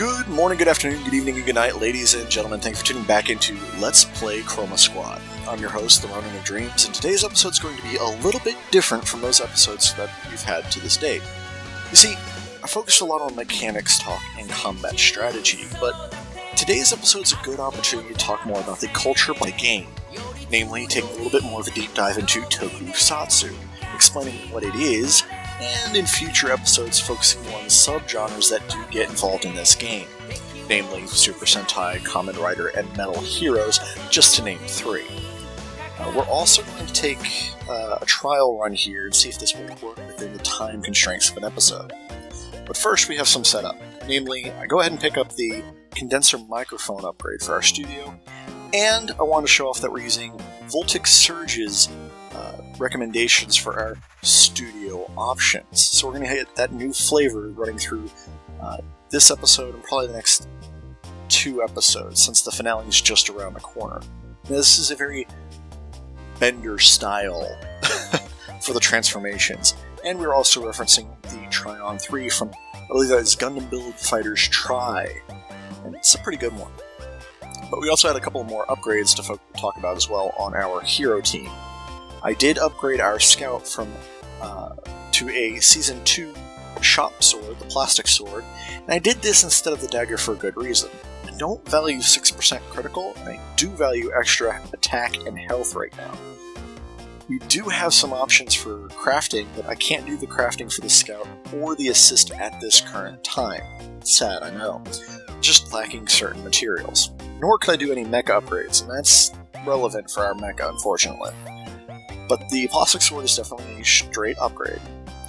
Good morning, good afternoon, good evening, and good night, ladies and gentlemen. Thanks for tuning back into Let's Play Chroma Squad. I'm your host, The Ronin of Dreams, and today's episode is going to be a little bit different from those episodes that we've had to this date. You see, I focused a lot on mechanics talk and combat strategy, but today's episode is a good opportunity to talk more about the culture by game, namely taking a little bit more of a deep dive into Tokusatsu, explaining what it is, and in future episodes focusing more on the subgenres that do get involved in this game, namely Super Sentai, Kamen Rider, and Metal Heroes, just to name three. We're also going to take a trial run here and see if this will work within the time constraints of an episode. But first we have some setup, namely I go ahead and pick up the condenser microphone upgrade for our studio, and I want to show off that we're using Voltic Surge's recommendations for our studio options. So we're going to hit that new flavor running through this episode and probably the next two episodes, since the finale is just around the corner. Now, this is a very Bender style for the transformations, and we're also referencing the Tryon 3 from, I believe that is Gundam Build Fighters Try, and it's a pretty good one. But we also had a couple more upgrades to talk about as well on our hero team. I did upgrade our scout from to a Season 2 shop sword, the plastic sword, and I did this instead of the dagger for a good reason. I don't value 6% critical, and I do value extra attack and health right now. We do have some options for crafting, but I can't do the crafting for the scout or the assist at this current time. It's sad, I know. Just lacking certain materials. Nor could I do any mecha upgrades, and that's relevant for our mecha, unfortunately. But the plastic sword is definitely a straight upgrade,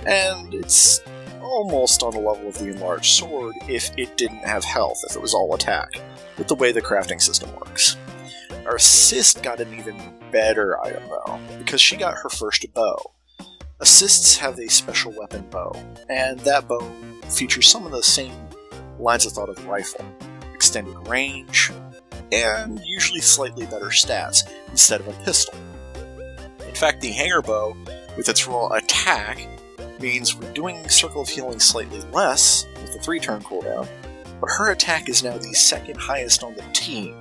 and it's almost on the level of the enlarged sword if it didn't have health, if it was all attack, with the way the crafting system works. Our assist got an even better item though, because she got her first bow. Assists have a special weapon bow, and that bow features some of the same lines of thought of the rifle. Extended range, and usually slightly better stats instead of a pistol. In fact, the hanger bow, with its raw attack, means we're doing Circle of Healing slightly less, with the 3-turn cooldown, but her attack is now the second highest on the team,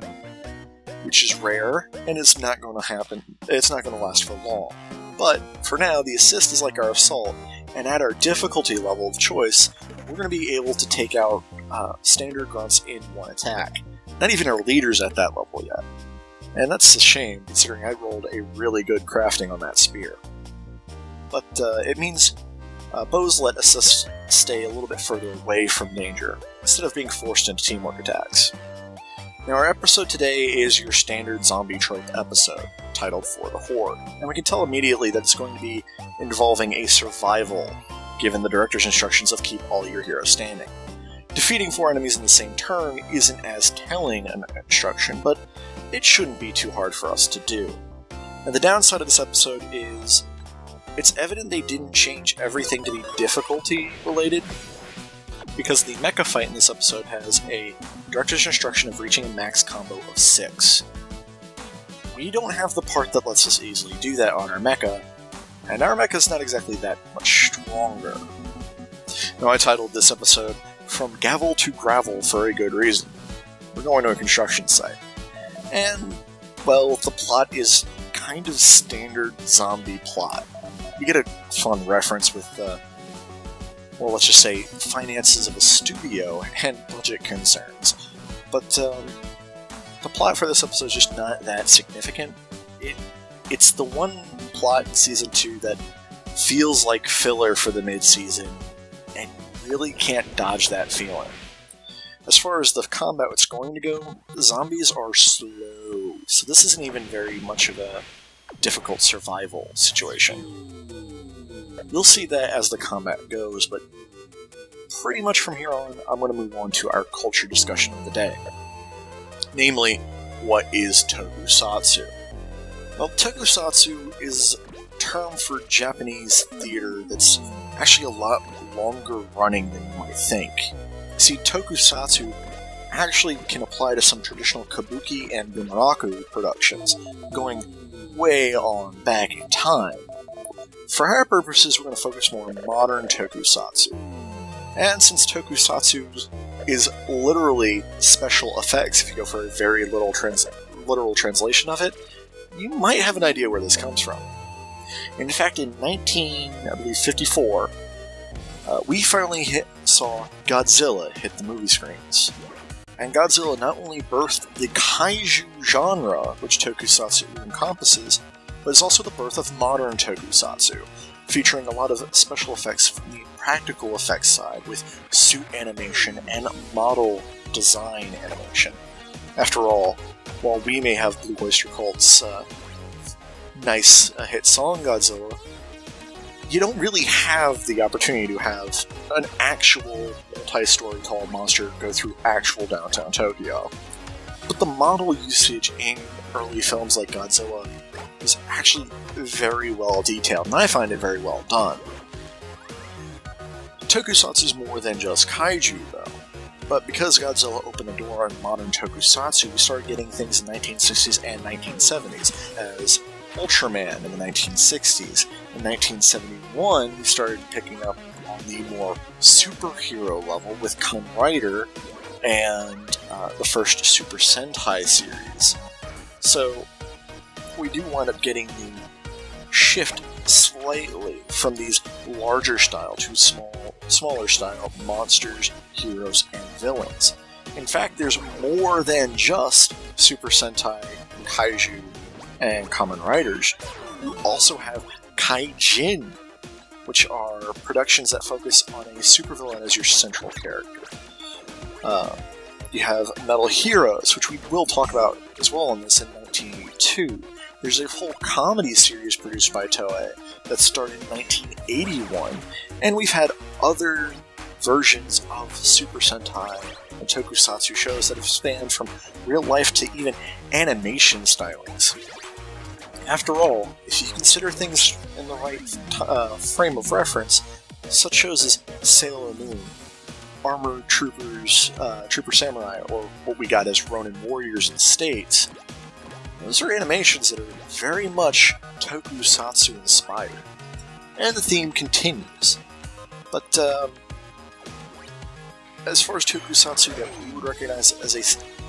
which is rare, and it's not going to last for long. But, for now, the assist is like our assault, and at our difficulty level of choice, we're going to be able to take out standard grunts in one attack. Not even our leaders at that level yet. And that's a shame, considering I rolled a really good crafting on that spear. But it means bows let assists stay a little bit further away from danger, instead of being forced into teamwork attacks. Now, our episode today is your standard zombie trope episode, titled For the Horde, and we can tell immediately that it's going to be involving a survival, given the director's instructions of keep all your heroes standing. Defeating 4 enemies in the same turn isn't as telling an instruction, but it shouldn't be too hard for us to do. And the downside of this episode is, it's evident they didn't change everything to be difficulty related, because the mecha fight in this episode has a director's instruction of reaching a max combo of 6. We don't have the part that lets us easily do that on our mecha, and our mecha's not exactly that much stronger. Now, I titled this episode From Gavel to Gravel for a good reason. We're going to a construction site. And, well, the plot is kind of standard zombie plot. You get a fun reference with, well, let's just say, finances of a studio and budget concerns. But, the plot for this episode is just not that significant. It's the one plot in Season 2 that feels like filler for the mid-season, and you really can't dodge that feeling. As far as the combat it's going to go, the zombies are slow, so this isn't even very much of a difficult survival situation. You'll see that as the combat goes, but pretty much from here on, I'm going to move on to our culture discussion of the day. Namely, what is Tokusatsu? Well, Tokusatsu is a term for Japanese theater that's actually a lot longer running than you might think. See, Tokusatsu actually can apply to some traditional kabuki and bunraku productions, going way on back in time. For our purposes, we're going to focus more on modern Tokusatsu. And since Tokusatsu is literally special effects, if you go for a very literal translation of it, you might have an idea where this comes from. In fact, in 1954, we finally saw Godzilla hit the movie screens. And Godzilla not only birthed the kaiju genre, which Tokusatsu encompasses, but is also the birth of modern Tokusatsu, featuring a lot of special effects from the practical effects side, with suit animation and model design animation. After all, while we may have Blue Oyster Cult's nice hit song Godzilla, you don't really have the opportunity to have an actual multi-story tall monster go through actual downtown Tokyo. But the model usage in early films like Godzilla is actually very well detailed, and I find it very well done. Tokusatsu is more than just kaiju, though. But because Godzilla opened the door on modern Tokusatsu, we started getting things in the 1960s and 1970s, as Ultraman in the 1960s. In 1971, we started picking up on the more superhero level with Kamen Rider and the first Super Sentai series. So we do wind up getting the shift slightly from these larger style to smaller style monsters, heroes, and villains. In fact, there's more than just Super Sentai and Kaiju and Kamen Riders. You also have Kaijin, which are productions that focus on a supervillain as your central character. You have Metal Heroes, which we will talk about as well in this in 1982. There's a whole comedy series produced by Toei that started in 1981, and we've had other versions of Super Sentai and Tokusatsu shows that have spanned from real life to even animation stylings. After all, if you consider things in the right frame of reference, such shows as Sailor Moon, Armored Troopers, Trooper Samurai, or what we got as Ronin Warriors in the States, those are animations that are very much Tokusatsu inspired. And the theme continues. But as far as Tokusatsu that we would recognize as a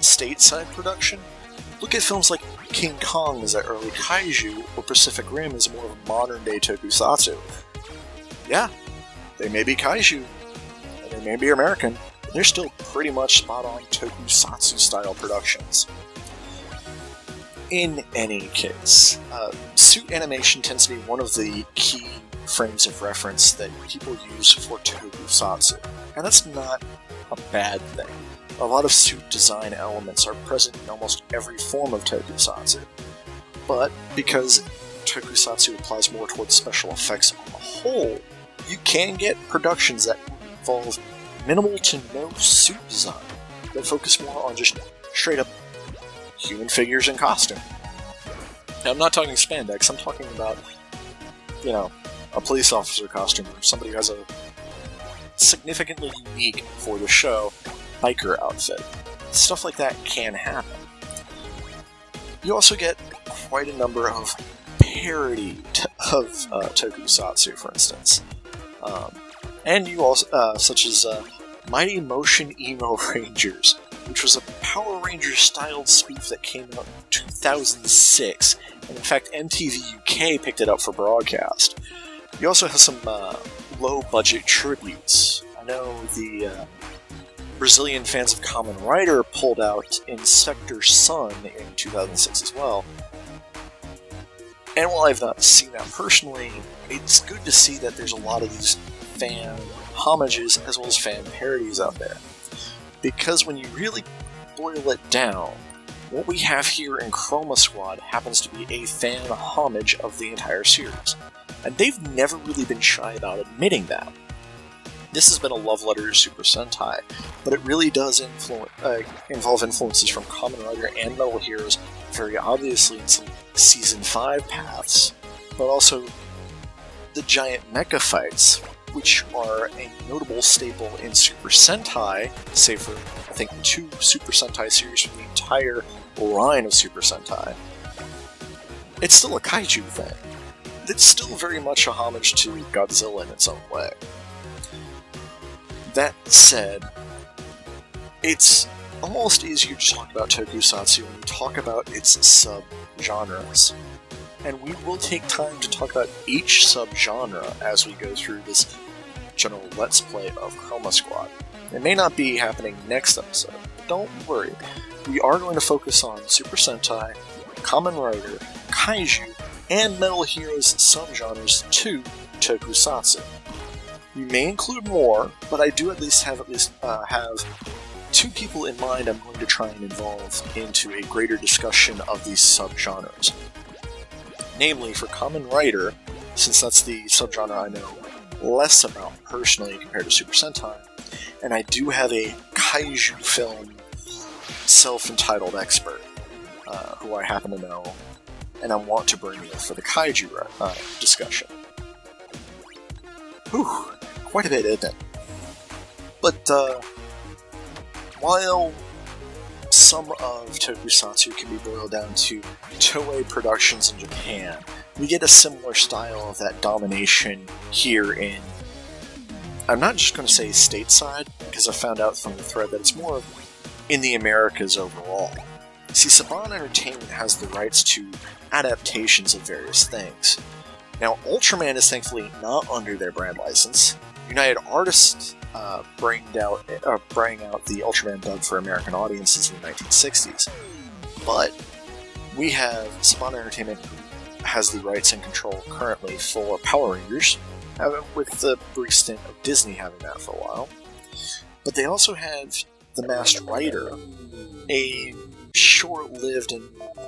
stateside production, look at films like King Kong as an early kaiju, or Pacific Rim as more of a modern-day Tokusatsu. Yeah, they may be kaiju, and they may be American, but they're still pretty much spot-on Tokusatsu-style productions. In any case, suit animation tends to be one of the key frames of reference that people use for Tokusatsu, and that's not a bad thing. A lot of suit design elements are present in almost every form of Tokusatsu, but because Tokusatsu applies more towards special effects on the whole, you can get productions that involve minimal to no suit design, that focus more on just straight-up human figures and costume. Now, I'm not talking spandex, I'm talking about, a police officer costume, or somebody who has a significantly unique for the show biker outfit. Stuff like that can happen. You also get quite a number of parody of Tokusatsu, for instance. And you also, such as Mighty Motion Emo Rangers, which was a Power Rangers styled spoof that came out in 2006, and in fact MTV UK picked it up for broadcast. You also have some low-budget tributes. I know the Brazilian fans of Kamen Rider pulled out Inspector Sun in 2006 as well. And while I've not seen that personally, it's good to see that there's a lot of these fan homages as well as fan parodies out there. Because when you really boil it down, what we have here in Chroma Squad happens to be a fan homage of the entire series. And they've never really been shy about admitting that. This has been a love letter to Super Sentai, but it really does involve influences from Kamen Rider and Metal Heroes, very obviously in some Season 5 paths, but also the giant mecha fights, which are a notable staple in Super Sentai, save for, I think, 2 Super Sentai series from the entire line of Super Sentai. It's still a kaiju thing. It's still very much a homage to Godzilla in its own way. That said, it's almost easier to talk about Tokusatsu when you talk about its sub-genres. And we will take time to talk about each sub-genre as we go through this general Let's Play of Chroma Squad. It may not be happening next episode, but don't worry. We are going to focus on Super Sentai, Kamen Rider, Kaiju, and Metal Heroes subgenres to Tokusatsu. We may include more, but I do at least have two people in mind I'm going to try and involve into a greater discussion of these subgenres. Namely, for Kamen Rider, since that's the subgenre I know less about personally compared to Super Sentai, and I do have a Kaiju film self-entitled expert who I happen to know, and I want to bring in for the Kaiju discussion. Whew, quite a bit, isn't it? But, while some of Tokusatsu can be boiled down to Toei productions in Japan, we get a similar style of that domination here in, I'm not just going to say stateside, because I found out from the thread that it's more in the Americas overall. See, Saban Entertainment has the rights to adaptations of various things. Now, Ultraman is thankfully not under their brand license. United Artists bring out the Ultraman dub for American audiences in the 1960s. But we have Saban Entertainment, who has the rights and control currently for Power Rangers, with the brief stint of Disney having that for a while. But they also have The Masked Rider, a short-lived and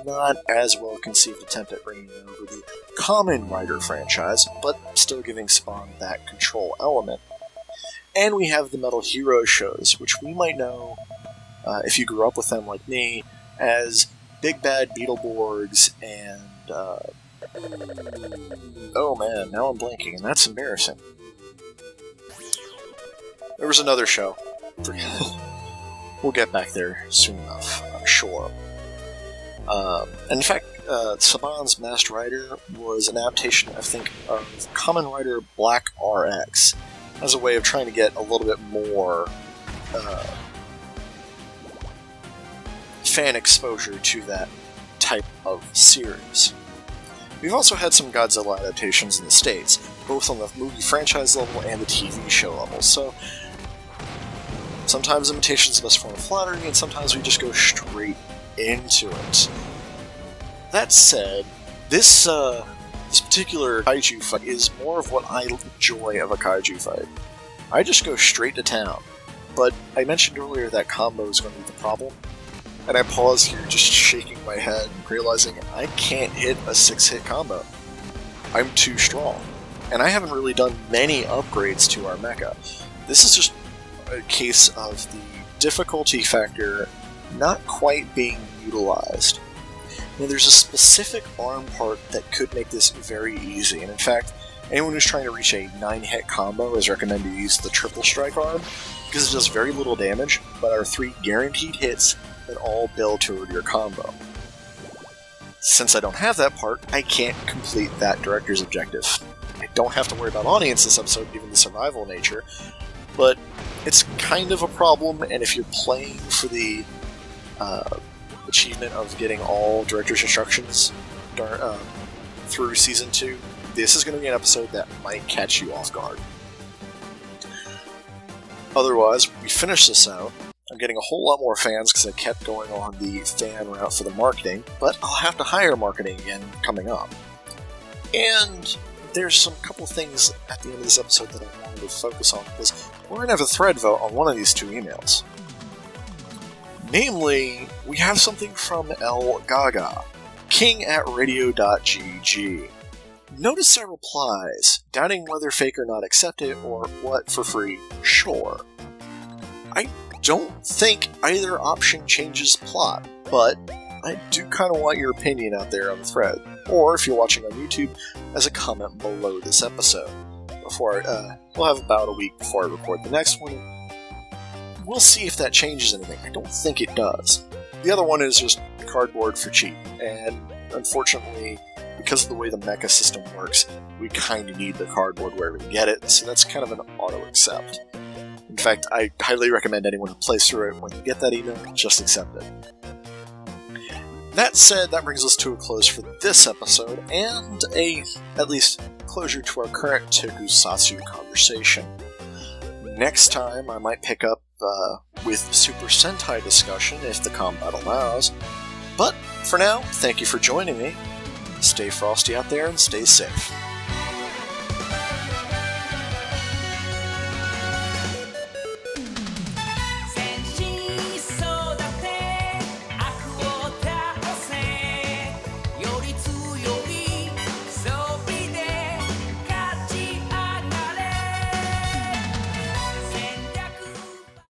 not as well-conceived attempt at bringing over the Kamen Rider franchise, but still giving Spawn that control element. And we have the Metal Hero shows, which we might know, if you grew up with them like me, as Big Bad Beetleborgs and, oh man, now I'm blanking, and that's embarrassing. There was another show. We'll get back there soon enough, I'm sure. And in fact, Saban's Masked Rider was an adaptation, I think, of Kamen Rider Black RX, as a way of trying to get a little bit more fan exposure to that type of series. We've also had some Godzilla adaptations in the States, both on the movie franchise level and the TV show level, so sometimes imitation's the best form of flattery, and sometimes we just go straight into it. That said, this particular kaiju fight is more of what I enjoy of a kaiju fight. I just go straight to town. But I mentioned earlier that combo is going to be the problem, and I pause here just shaking my head, realizing I can't hit a 6-hit combo. I'm too strong. And I haven't really done many upgrades to our mecha. This is just a case of the difficulty factor not quite being utilized. Now, there's a specific arm part that could make this very easy, and in fact, anyone who's trying to reach a 9-hit combo is recommended to use the triple strike arm, because it does very little damage, but are 3 guaranteed hits that all build toward your combo. Since I don't have that part, I can't complete that director's objective. I don't have to worry about audience this episode, given the survival nature, but it's kind of a problem, and if you're playing for the achievement of getting all director's instructions through Season 2, this is going to be an episode that might catch you off guard. Otherwise, we finish this out. I'm getting a whole lot more fans because I kept going on the fan route for the marketing, but I'll have to hire marketing again coming up. And there's some couple things at the end of this episode that I wanted to focus on, because we're going to have a thread vote on one of these 2 emails. Namely, we have something from El Gaga, king@radio.gg. Notice our replies, doubting whether fake or not accept it, or what for free, sure. I don't think either option changes plot, but I do kind of want your opinion out there on the thread, or if you're watching on YouTube, as a comment below this episode. We'll have about a week before I record the next one. We'll see if that changes anything. I don't think it does. The other one is just cardboard for cheap, and unfortunately, because of the way the mecha system works, we kind of need the cardboard wherever we get it, so that's kind of an auto-accept. In fact, I highly recommend anyone who plays through it, when you get that email, just accept it. That said, that brings us to a close for this episode, and at least, closure to our current Tokusatsu conversation. Next time, I might pick up with Super Sentai discussion, if the combat allows. But, for now, thank you for joining me. Stay frosty out there and stay safe.